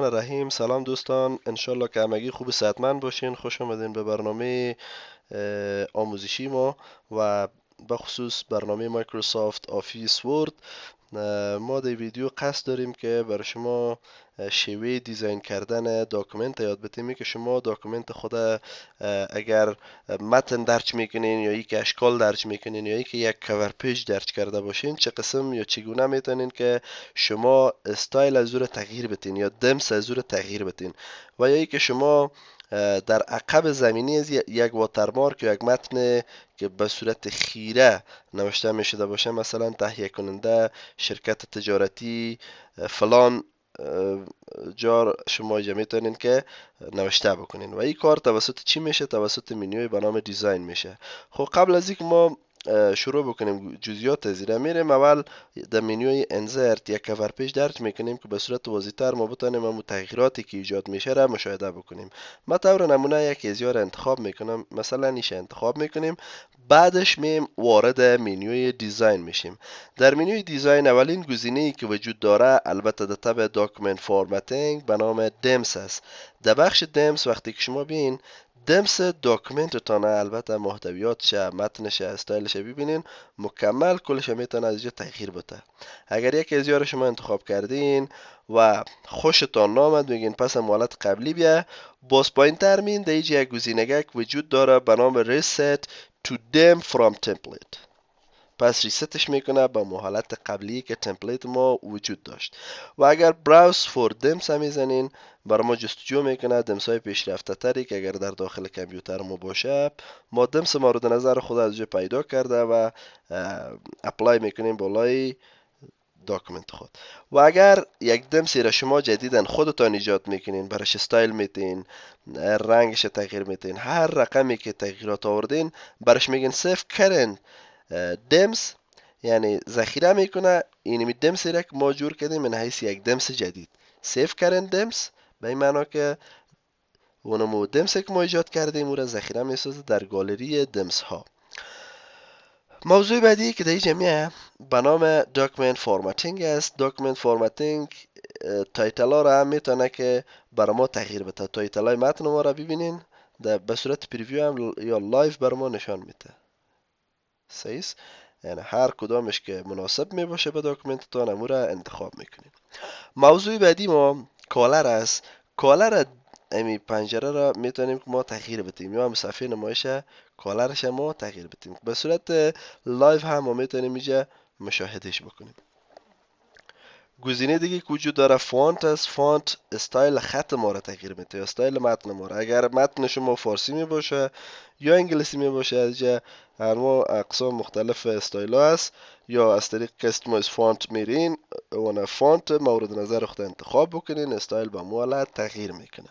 رحیم. سلام دوستان، انشالله که همگی خوب و صحتمند باشین. خوش آمدین به برنامه آموزشی ما و بخصوص برنامه مایکروسافت آفیس ورد. ما در ویدیو قصد داریم که برای شما شیوه دیزاین کردن داکومنت یاد بتیم که شما داکومنت خود اگر متن درج میکنین یا یک اشکال درج میکنین یا یک کور پیج درج کرده باشین چه قسم یا چگونه میتونین که شما استایل از او تغییر بتین یا دمس از او تغییر بتین و یا ای که شما در عقب زمینی از یک واترمارک یا یک متن که به صورت خیره نوشته می شده باشه، مثلا تهیه کننده شرکت تجارتی فلان جار، شما اینجا میتونین که نوشته بکنین و این کار توسط چی میشه؟ توسط منیوی به نام دیزاین میشه. خب قبل از اینکه ما شروع بکنیم جزئیات زیرا میریم اول در منیوی انزرت یک کور پیج درج میکنیم که به صورت واضح‌تر ما بتونیم همون تغییراتی که ایجاد میشه را مشاهده بکنیم. ما طور نمونه یک ازیا را انتخاب میکنم، مثلا ایش انتخاب میکنیم، بعدش میم وارد منیوی دیزاین میشیم. در منیوی دیزاین اولین گزینه‌ای که وجود داره البته در تب داکومنت فورمتینگ به نام دمس است. در بخش دمس وقتی که شما بین دمس داکومنتتان البته محتویاتش متنش استایلش ببینین مکمل کلش میتونه از اینجا تغییر بده. اگر یک از رو شما انتخاب کردین و خوشتان نامد میگین پس حالت قبلی بیا، باز پایین تر مین در یک گزینه وجود داره به نام reset to dim from template. پس ریستش میکنه به حالت قبلی که تمپلیت ما وجود داشت. و اگر براوز فور دمس هم میزنین برای ما جستجو میکنه دمس های پیشرفته تری که اگر در داخل کامپیوتر ما باشه ما دمس مورد نظر خود از جای پیدا کرده و اپلای میکنیم بالای داکومنت خود. و اگر یک دمسی را شما جدیدن خودتان ایجاد میکنین، برش استایل میتین، رنگش تغییر میتین، هر رقمی که تغییرات آوردین برش میگین سیف کرن دمس، یعنی ذخیره میکنه اینمی دمسی را که ما جور کردیم من حیث یک دمس جدید. سیف کردن دمس به این معنا که اونمو دمسی که ما ایجاد کردیم او را ذخیره میسازه در گالری دمس ها. موضوع بعدی که در جمعه به نام داکومنت فورمتینگ است. داکومنت فورمتینگ تایتل ها را هم میتونه که برای ما تغییر بده. تایتل های متن ما را ببینین به صورت پریویو هم یا لایو برای ما نشان میده. صحیح، یعنی هر کدامش که مناسب می باشه به داکومنتتان امو را انتخاب میکنیم. موضوع بعدی ما کالر است. کالر امی پنجره را میتونیم که ما تغییر بدیم یا هم صفحه نمایش کالرش ما تغییر بدیم. به صورت لایو هم ما میتونیم اینجا مشاهدهش بکنیم. گزینه دیگه که وجود داره فونت است. فونت استایل خط ما را تغییر میده یا استایل متن ما را. اگر متن شما فارسی می باشه یا انگلیسی می باشه از اینجا هر اقسام مختلف استایل ها است یا از طریق کستمایز فونت میرین و فونت مورد نظر خود انتخاب بکنین، استایل به مولد تغییر میکنه.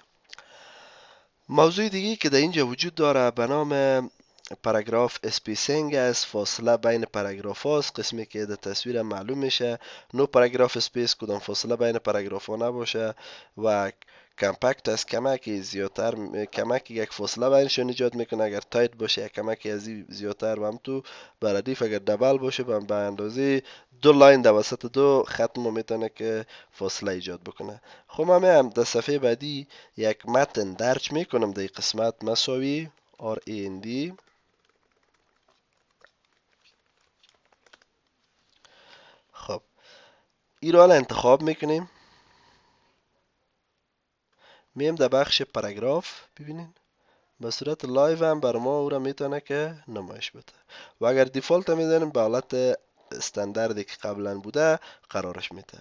موضوع دیگه که در اینجا وجود داره به نام پاراگراف اسپیسینگ است. فاصله بین پاراگراف هاست، قسمی که در تصویر معلوم میشه. نو پاراگراف اسپیس کدام فاصله بین پاراگراف ها نباشه و کمپکت است، کمکی زیادتر کمکی یک فاصله بینشون ایجاد میکنه. اگر تایت باشه یک کمکی از زیادتر و هم تو بردیف اگر دبل باشه به اندازه دو لاین در وسط دو خط ما میتونه که فاصله ایجاد بکنه. خب من هم در صفحه بعدی یک متن درج میکنم در قسمت مساوی RAND. خب این رو انتخاب میکنیم، میم در بخش پاراگراف ببینین به صورت لایو هم بر ما او را میتونه که نمایش بده و اگر دیفالت میزنیم به حالت استانداردی که قبلا بوده قرارش میده.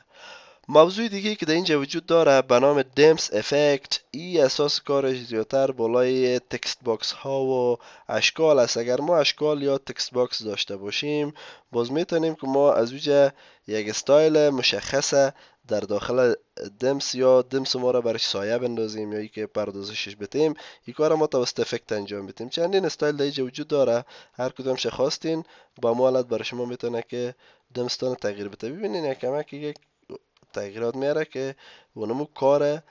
موضوع دیگه که در اینجا وجود داره به نام دمس افکت. ای اساس کارش زیادتر بالای تکست باکس ها و اشکال است. اگر ما اشکال یا تکست باکس داشته باشیم باز میتونیم که ما از وجه یک استایل مشخصه در داخل دمس یا دمس ما را برش سایه بندازیم یا ای که پردازشش بتیم. این کار ما توسط افکت انجام بدیم. چندین استایل در اینجا وجود داره، هر کدامش خواستین با مالت برای شما میتونه که دمستان تغییر بده. ببینین یک کمک یک تغییرات میاره که اونمو کار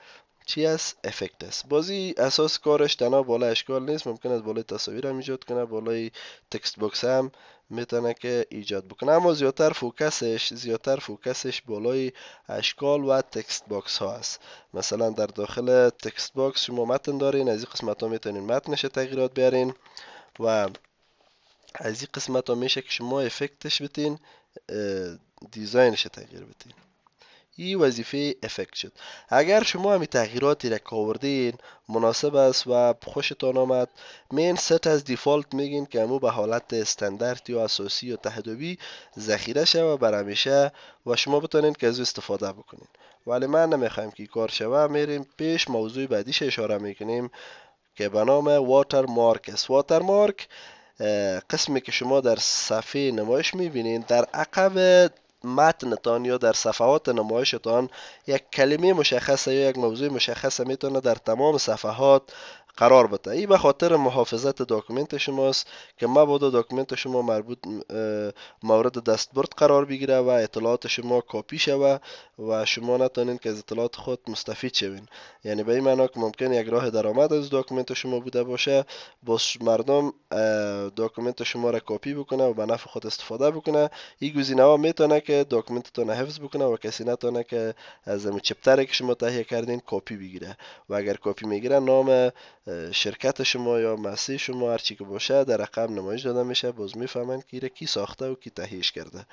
چی است؟ افکت است. بازی اساس کارش تنها بالای اشکال نیست، ممکن است بالای تصاویر هم ایجاد کنه، بالای تکست باکس هم میتونه که ایجاد بکنه، اما زیادتر فوکسش بالای اشکال و تکست باکس ها است. مثلا در داخل تکست باکس شما متن دارین، از این قسمت ها میتونین متنش تغییرات بیارین و از این قسمت ها میشه که شما افکتش بتین، دیزاینش تغییر بتین. این وظیفه افکت شد. اگر شما همی تغییراتی را که آوردین مناسب است و خوشتان آمد، مین ست از دیفالت میگین که همو به حالت استاندارد یا اساسی یا تهدیدی ذخیره شوه بر همیشه و شما بتونین که از او استفاده بکنین. ولی من نمیخوایم که کار شوه، میریم پیش موضوع بعدیش اشاره میکنیم که به نام واتر مارک است. واتر مارک قسمی که شما در صفحه نمایش میبینین، در عقب متنتان یا در صفحات نمایشتان یک کلمه مشخصه یا یک موضوع مشخصه میتونه در تمام صفحات قرار بده. این به خاطر محافظت داکومنت شماست که مبادا داکومنت شما مورد دستبرد قرار بگیره و اطلاعات شما کاپی شوه و شما نتونین که از اطلاعات خود مستفید شوین. یعنی به این معنی که ممکن یک راه درآمد از داکومنت شما بوده باشه، باز مردم داکومنت شما را کاپی بکنه و به نفع خود استفاده بکنه. این گزینه ها میتونه که داکومنتتون حفظ بکنه و کسی نتونه که از چپتری که شما تهیه کردین کاپی بگیره و اگر کاپی میگیره نام شرکت شما یا مؤسسه شما هر چی که باشه در رقم نمایش داده میشه، باز میفهمن که کی ساخته و کی تهیهش کرده.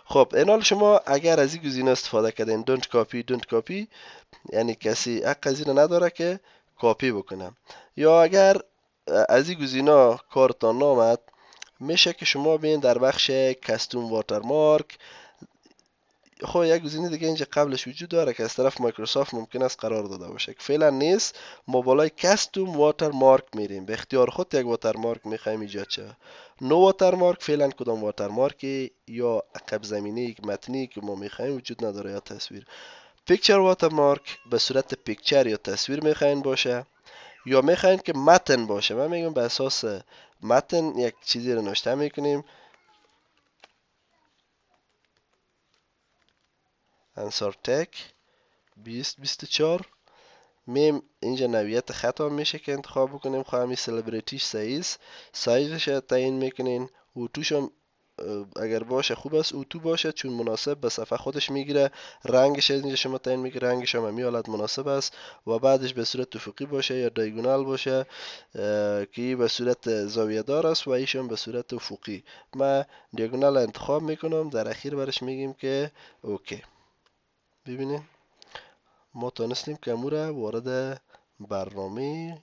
خب اینال شما اگر از این گزینه استفاده کردین don't copy یعنی کسی حق از این نداره که کاپی بکنه. یا اگر از این گزینه کارتان نامد، میشه که شما بین در بخش کستوم واترمارک. خب یک گزینه دیگه اینجا قبلش وجود داره که از طرف مایکروسافت ممکن است قرار داده باشه که فعلا نیست. ما بالای کستوم واترمارک میریم، به اختیار خود یک واترمارک میخوایم ایجاد شه. نو واترمارک فعلا کدام واترمارک یا عقب زمینه متنی که ما میخوایم وجود نداره یا تصویر. پیکچر واترمارک به صورت پیکچر یا تصویر میخواین باشه یا میخواین که متن باشه. من میگم به اساس متن یک چیزی رو نوشته میکنیم انسار تک 2024 میم. اینجا نوعیت خط هم میشه که انتخاب بکنیم. خواهی همی سلبریتیش سایزش تعیین میکنین. اوتوش هم اگر باشه خوب است اوتو باشه چون مناسب به صفحه خودش میگیره. رنگش اینجا شما تعیین میگیره، رنگش هم همی حالت مناسب است و بعدش به صورت افقی باشه یا دایگونال باشه که به صورت زاویه دار است و ایش هم به صورت افقی. من دیاگونال انتخاب میکنم، در اخیر برش میگیم که اوکی. ببینید ما تونستیم که امور وارد برنامه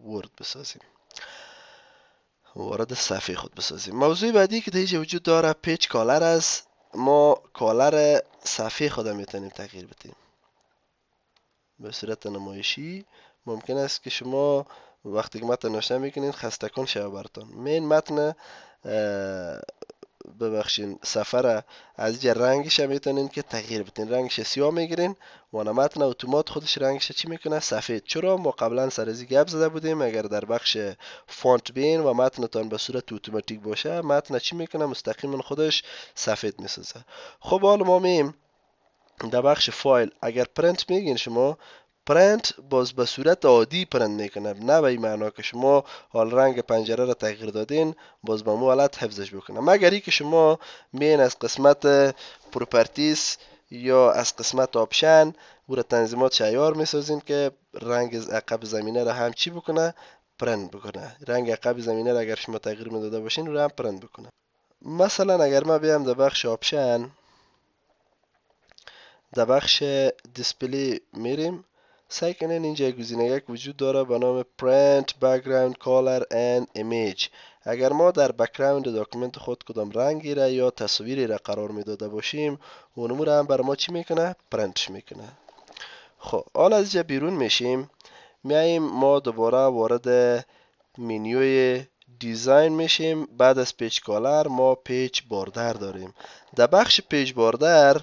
ورد بسازیم، وارد صفحه خود بسازیم. موضوع بعدی که دیگه وجود داره پیج کالر است. ما کالر صفحه خود میتونیم تغییر بدیم به صورت نمایشی. ممکن است که شما وقتی که متن نوشته میکنین خسته کن شوه براتون. مین متن ببخشین سفر از اینجا رنگش میتونین که تغییر بدین. رنگش سیاه میگیرین و متن اتومات خودش رنگش چی میکنه؟ سفید. چرا؟ ما قبلا سر از گپ زده بودیم اگر در بخش فونت بین و متنتان به صورت اتوماتیک باشه، متن چی میکنه؟ مستقیما خودش سفید میسازه. خب حالا ما میم در بخش فایل اگر پرینت میگین شما، پرینت باز به صورت عادی پرینت میکنه، نه به این معنا که شما حال رنگ پنجره را تغییر دادین باز به مو حالت حفظش بکنه. مگر ای که شما مین از قسمت پروپرتیز یا از قسمت آپشن او را تنظیمات شیار میسازین که رنگ عقب زمینه را هم چی بکنه؟ پرینت بکنه. رنگ عقب زمینه را اگر شما تغییر میداده باشین او را هم پرینت بکنه. مثلا اگر ما بیام در بخش آپشن، در بخش دیسپلی میریم، سعی کنین اینجا گزینه یک وجود داره به نام print background color and image. اگر ما در بک‌گراند داکومنت خود کدام رنگی را یا تصویری را قرار میداده باشیم اونمو را هم بر ما چی میکنه؟ پرینتش میکنه. خب حالا از اینجا بیرون میشیم، میاییم ما دوباره وارد منیوی دیزاین میشیم. بعد از پیج کالر ما پیج باردر داریم. در بخش پیج باردر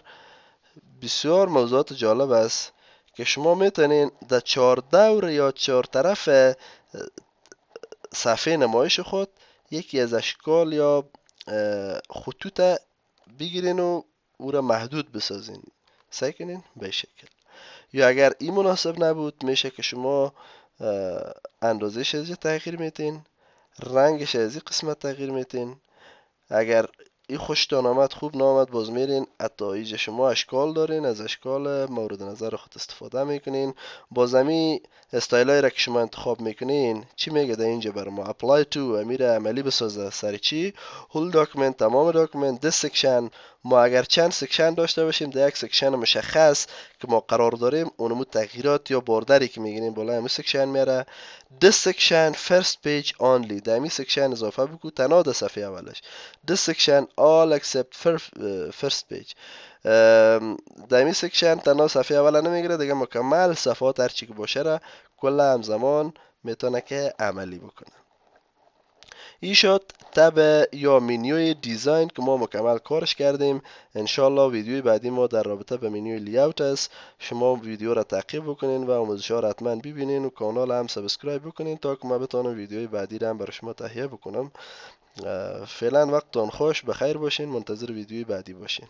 بسیار موضوعات جالب است که شما میتونین در 4 دور یا 4 طرف صفحه نمایش خود یکی از اشکال یا خطوط بگیرین و او را محدود بسازین. سعی کنین به شکل. یا اگر این مناسب نبود میشه که شما اندازش از تغییر میتین، رنگش از این قسمت تغییر میتین. اگر این خوشتان آمد خوب نامد باز میرین اتایج شما اشکال دارین، از اشکال مورد نظر خود استفاده میکنین. باز امی استایلایی را که شما انتخاب میکنین چی میگه در اینجا بر ما apply to امیر عملی بسازه سر چی whole document تمام داکومنت this section. ما اگر چند سکشن داشته باشیم در یک سکشن مشخص که ما قرار داریم اونمو تغییرات یا باردری که میگینیم بالا همون سکشن میره. this section first page only در همین سکشن اضافه بگو تنها در صفحه اولش. this section all except first page در این سکشن تنها صفحه اول نمیگیره دیگه، مکمل صفحات هرچی که باشه را کل همزمان میتونه که عملی بکنه. این شد تب یا منیوی دیزاین که ما مکمل کارش کردیم. انشالله ویدیوی بعدی ما در رابطه به منیوی لیاوت است. شما ویدیو را تعقیب بکنین و آموزش ها را حتما ببینین و کانال هم سابسکرایب بکنین تا که ما بتونم ویدیوی بعدی را هم برای شما تهیه بکنم. فعلا وقتتان خوش، بخیر باشین، منتظر ویدیوی بعدی باشین.